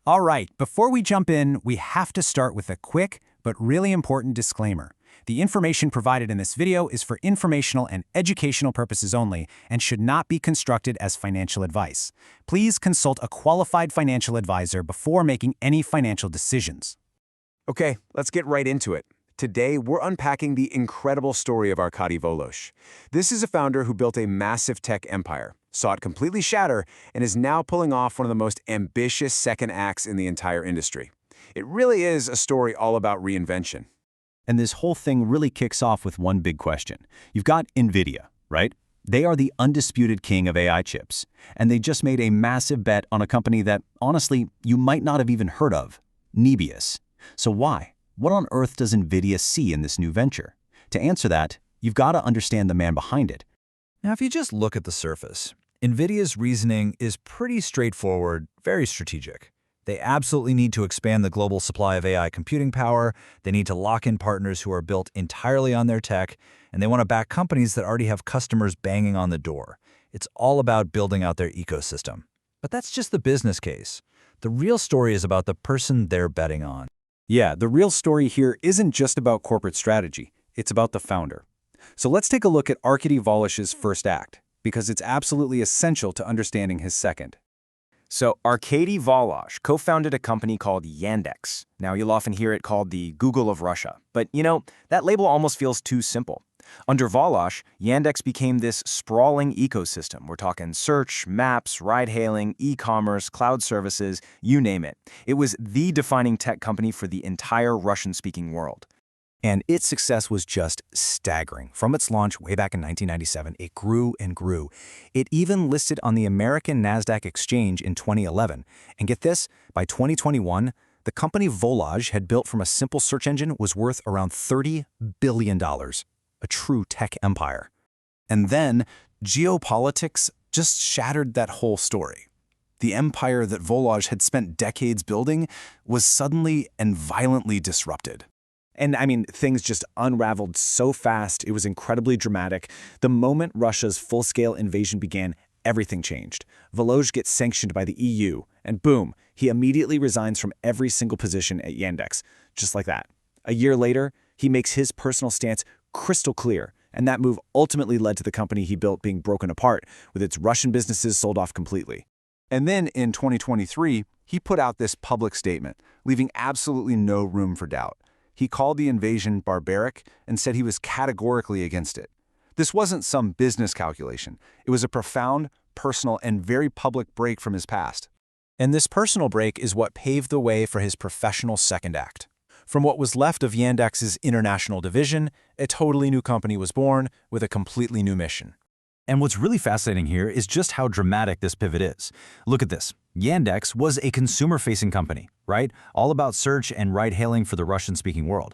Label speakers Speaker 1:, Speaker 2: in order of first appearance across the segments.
Speaker 1: All right, before we jump in, we have to start with a quick but really important disclaimer. The information provided in this video is for informational and educational purposes only and should not be construed as financial advice. Please consult a qualified financial advisor before making any financial decisions.
Speaker 2: Okay, let's get right into it. Today, we're unpacking the incredible story of Arkady Volozh. This is a founder who built a massive tech empire, saw it completely shatter, and is now pulling off one of the most ambitious second acts in the entire industry. It really is a story all about reinvention.
Speaker 3: And this whole thing really kicks off with one big question. You've got Nvidia, right? They are the undisputed king of AI chips, and they just made a massive bet on a company that, honestly, you might not have even heard of, Nebius. So why? What on earth does Nvidia see in this new venture? To answer that, you've got to understand the man behind it.
Speaker 4: Now, if you just look at the surface, Nvidia's reasoning is pretty straightforward, very strategic. They absolutely need to expand the global supply of AI computing power, they need to lock in partners who are built entirely on their tech, and they want to back companies that already have customers banging on the door. It's all about building out their ecosystem. But that's just the business case. The real story is about the person they're betting on.
Speaker 3: Yeah, the real story here isn't just about corporate strategy, it's about the founder. So let's take a look at Arkady Volozh's first act, because it's absolutely essential to understanding his second.
Speaker 2: So Arkady Volozh co-founded a company called Yandex. Now, you'll often hear it called the Google of Russia. But, that label almost feels too simple. Under Volozh, Yandex became this sprawling ecosystem. We're talking search, maps, ride-hailing, e-commerce, cloud services, you name it. It was the defining tech company for the entire Russian-speaking world.
Speaker 1: And its success was just staggering. From its launch way back in 1997, it grew and grew. It even listed on the American NASDAQ exchange in 2011. And get this, by 2021, the company Volozh had built from a simple search engine was worth around $30 billion, a true tech empire. And then geopolitics just shattered that whole story. The empire that Volozh had spent decades building was suddenly and violently disrupted.
Speaker 2: And things just unraveled so fast, it was incredibly dramatic. The moment Russia's full-scale invasion began, everything changed. Volozh gets sanctioned by the EU, and boom, he immediately resigns from every single position at Yandex, just like that. A year later, he makes his personal stance crystal clear, and that move ultimately led to the company he built being broken apart, with its Russian businesses sold off completely.
Speaker 3: And then in 2023, he put out this public statement, leaving absolutely no room for doubt. He called the invasion barbaric and said he was categorically against it. This wasn't some business calculation. It was a profound, personal, and very public break from his past.
Speaker 1: And this personal break is what paved the way for his professional second act. From what was left of Yandex's international division, a totally new company was born with a completely new mission.
Speaker 3: And what's really fascinating here is just how dramatic this pivot is. Look at this. Yandex was a consumer-facing company, right? All about search and ride-hailing for the Russian-speaking world.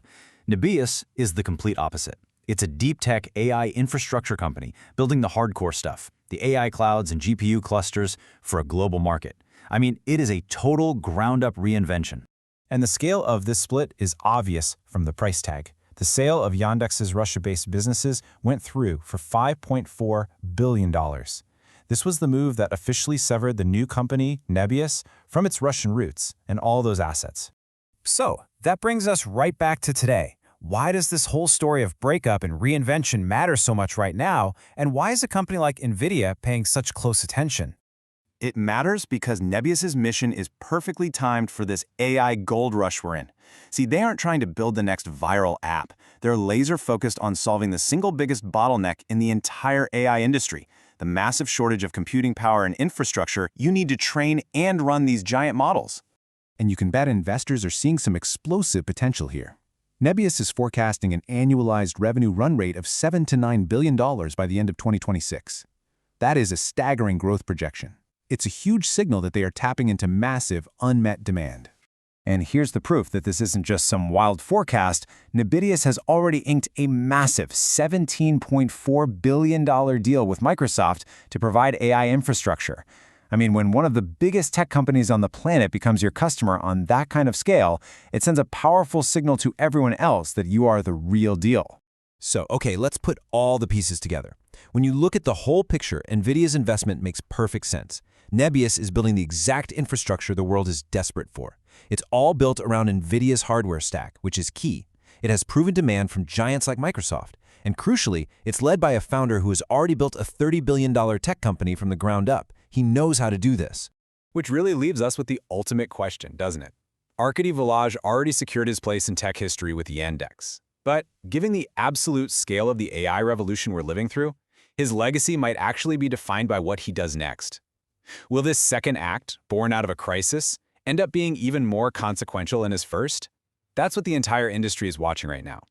Speaker 3: Nebius is the complete opposite. It's a deep-tech AI infrastructure company building the hardcore stuff, the AI clouds and GPU clusters for a global market. It is a total ground-up reinvention.
Speaker 1: And the scale of this split is obvious from the price tag. The sale of Yandex's Russia-based businesses went through for $5.4 billion. This was the move that officially severed the new company, Nebius, from its Russian roots and all those assets. So, that brings us right back to today. Why does this whole story of breakup and reinvention matter so much right now, and why is a company like Nvidia paying such close attention?
Speaker 3: It matters because Nebius's mission is perfectly timed for this AI gold rush we're in. See, they aren't trying to build the next viral app. They're laser-focused on solving the single biggest bottleneck in the entire AI industry, the massive shortage of computing power and infrastructure you need to train and run these giant models.
Speaker 1: And you can bet investors are seeing some explosive potential here. Nebius is forecasting an annualized revenue run rate of $7 to $9 billion by the end of 2026. That is a staggering growth projection. It's a huge signal that they are tapping into massive, unmet demand. And here's the proof that this isn't just some wild forecast. Nebius has already inked a massive $17.4 billion deal with Microsoft to provide AI infrastructure. When one of the biggest tech companies on the planet becomes your customer on that kind of scale, it sends a powerful signal to everyone else that you are the real deal. So, okay, let's put all the pieces together. When you look at the whole picture, Nvidia's investment makes perfect sense. Nebius is building the exact infrastructure the world is desperate for. It's all built around Nvidia's hardware stack, which is key. It has proven demand from giants like Microsoft. And crucially, it's led by a founder who has already built a $30 billion tech company from the ground up. He knows how to do this.
Speaker 2: Which really leaves us with the ultimate question, doesn't it? Arkady Volozh already secured his place in tech history with Yandex. But given the absolute scale of the AI revolution we're living through, his legacy might actually be defined by what he does next. Will this second act, born out of a crisis, end up being even more consequential than his first? That's what the entire industry is watching right now.